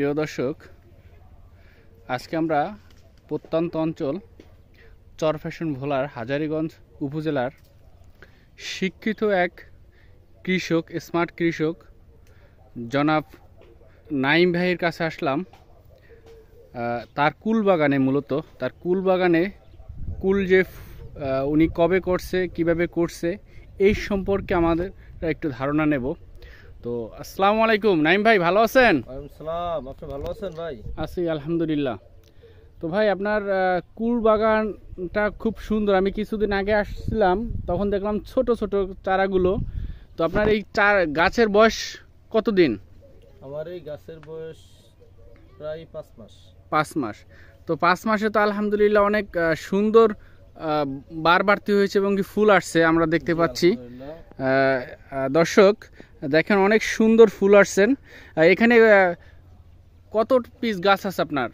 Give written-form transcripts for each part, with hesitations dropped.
প্রিয় দর্শক, আজকে আমরা প্রত্যন্ত অঞ্চল চরফ্যাশন ভোলার হাজারীগঞ্জ উপজেলার শিক্ষিত এক কৃষক, স্মার্ট কৃষক জনাব নাইম ভাইয়ের কাছে আসলাম। তার কুল বাগানে, মূলত তার কুল বাগানে কুল যে উনি কবে করছে, কিভাবে করছে, এই সম্পর্কে আমাদের একটু ধারণা নেব। তো আসসালামু আলাইকুম নাইম ভাই, ভালো আছেন? আপনি ভালো আছেন ভাই? আছি আলহামদুলিল্লাহ। তো ভাই, আপনার কুল বাগানটা খুব সুন্দর। আমি কিছুদিন আগে আসছিলাম, তখন দেখলাম ছোট ছোট চারাগুলো। তো আপনার এই গাছের বয়স কতদিন? আমার এই গাছের বয়স প্রায় 5 মাস। 5 মাস। তো 5 মাসে তো আলহামদুলিল্লাহ অনেক সুন্দর বাড়তি হয়েছে এবং কি ফুল আসছে, আমরা দেখতে পাচ্ছি। দর্শক দেখেন, অনেক সুন্দর ফুল আসছেন। এখানে কত পিস গাছ আছে আপনার?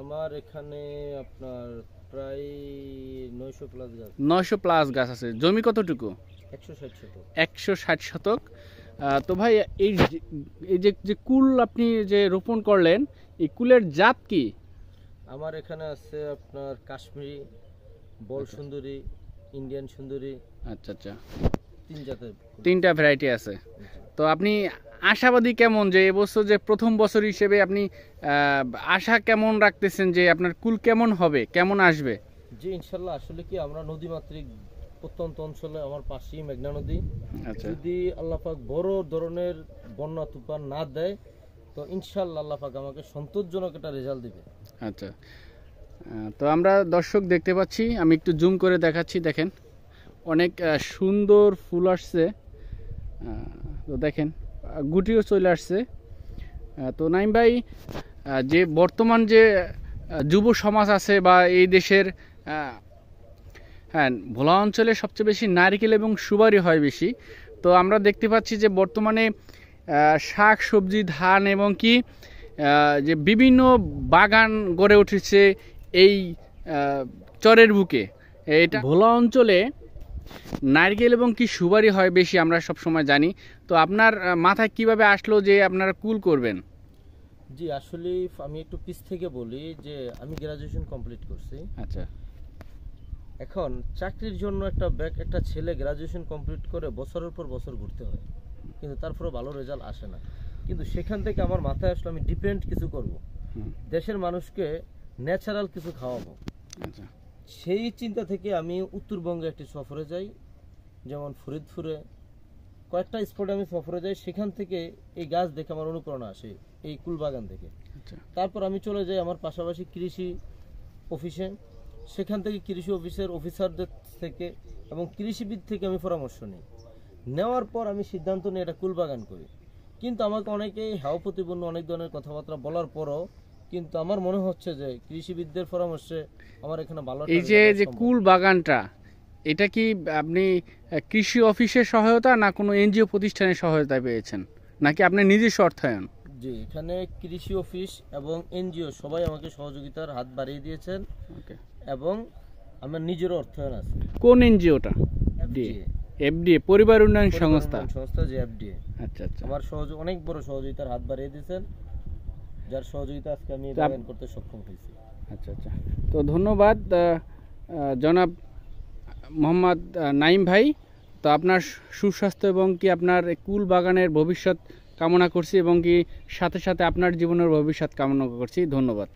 আমার এখানে আপনার প্রায় 900 প্লাস গাছ। 900 প্লাস গাছ আছে। জমি কতটুকু? 160 শতক। 160 শতক। তো ভাই, এই যে কুল আপনি যে রোপণ করলেন, এই কুলের জাত কি? আমার এখানে আছে আপনার কাশ্মীরি, বল সুন্দরী, ইন্ডিয়ান সুন্দরী। আচ্ছা আচ্ছা, 3 জাতের, 3টা ভ্যারাইটি আছে। তো আপনি আশাবাদী কেমন যে এবছর, যে প্রথম বছর হিসেবে আপনি আশা কেমন রাখতেছেন যে আপনার কুল কেমন হবে, কেমন আসবে? জি ইনশাল্লাহ। আসলে কি, আমরা নদীমাতৃক প্রত্যন্ত অঞ্চলে, আমার পাশেই মেঘনা নদী। আচ্ছা, যদি আল্লাহ পাক বড় ধরনের বন্যা তুফান না দেয়, তো ইনশাল্লাহ আল্লাহ পাক আমাকে সন্তোষজনক একটা রেজাল্ট দিবে। আচ্ছা। তো আমরা দর্শক দেখতে পাচ্ছি, আমি একটু জুম করে দেখাচ্ছি। দেখেন, অনেক সুন্দর ফুল আসছে। তো দেখেন, গুটিও চলে আসছে। তো নাইম ভাই, যে বর্তমান যে যুব সমাজ আছে বা এই দেশের, হ্যাঁ, ভোলা অঞ্চলে সবচেয়ে বেশি নারকেল এবং সুপারি হয় বেশি। তো আমরা দেখতে পাচ্ছি যে বর্তমানে শাক সবজি, ধান এবং কি যে বিভিন্ন বাগান গড়ে উঠেছে এই চরের বুকে। এটা ভোলা অঞ্চলে নারকেল এবং কি সুপারি হয় বেশি, আমরা সব সময় জানি। তো আপনার মাথায় কিভাবে আসলো যে আপনারা কুল করবেন? জি আসলে আমি একটু পিছ থেকে বলি যে আমি গ্রাজুয়েশন কমপ্লিট করছি। আচ্ছা। এখন চাকরির জন্য একটা ছেলে গ্রাজুয়েশন কমপ্লিট করে বছরের পর বছর ঘুরতে হয়, কিন্তু তারপরে ভালো রেজাল্ট আসে না। কিন্তু সেখান থেকে আমার মাথায় আসলো আমি ডিপেন্ড কিছু করব, দেশের মানুষকে ন্যাচারাল কিছু খাওয়াবো। আচ্ছা। সেই চিন্তা থেকে আমি উত্তরবঙ্গে একটি সফরে যাই, যেমন ফরিদপুরে কয়েকটা স্পটে আমি সফরে যাই। সেখান থেকে এই গাছ দেখে আমার অনুপ্রেরণা আসে, এই কুলবাগান থেকে। তারপর আমি চলে যাই আমার পাশাপাশি কৃষি অফিসে। সেখান থেকে কৃষি অফিসের অফিসারদের থেকে এবং কৃষিবিদ থেকে আমি পরামর্শ নিই। নেওয়ার পর আমি সিদ্ধান্ত নিয়ে এটা কুলবাগান করি। কিন্তু আমাকে অনেকেই হাও প্রতিপন্ন অনেক ধরনের কথাবার্তা বলার পরও কিন্তু আমার মনে হচ্ছে যে কৃষিবিদদের পরামর্শে আমার এখানে ভালো। এই যে কুল বাগানটা, এটা কি আপনি কৃষি অফিসের সহায়তা না কোনো এনজিও প্রতিষ্ঠানের সহায়তা পেয়েছেন, নাকি আপনি নিজস্ব অর্থায়ন? জি, এখানে কৃষি অফিস এবং এনজিও সবাই আমাকে সহযোগিতার হাত বাড়িয়ে দিয়েছেন। এবং আমার নিজের অর্থায়ন আছে। কোন এনজিওটা? এফডিএ, পরিবার উন্নয়ন সংস্থা। যে এফডিএ। আচ্ছা আচ্ছা। আমার অনেক বড় সহযোগিতার হাত বাড়িয়ে দিয়েছেন, যার সহযোগিতা আজকে আমি বাগান করতে সক্ষম হয়েছি। আচ্ছা আচ্ছা। তো ধন্যবাদ জনাব মোহাম্মদ নাইম ভাই। তো আপনার সুস্বাস্থ্য এবং কি আপনার কুল বাগানের ভবিষ্যৎ কামনা করছি, এবং কি সাথে সাথে আপনার জীবনের ভবিষ্যৎ কামনা করছি। ধন্যবাদ।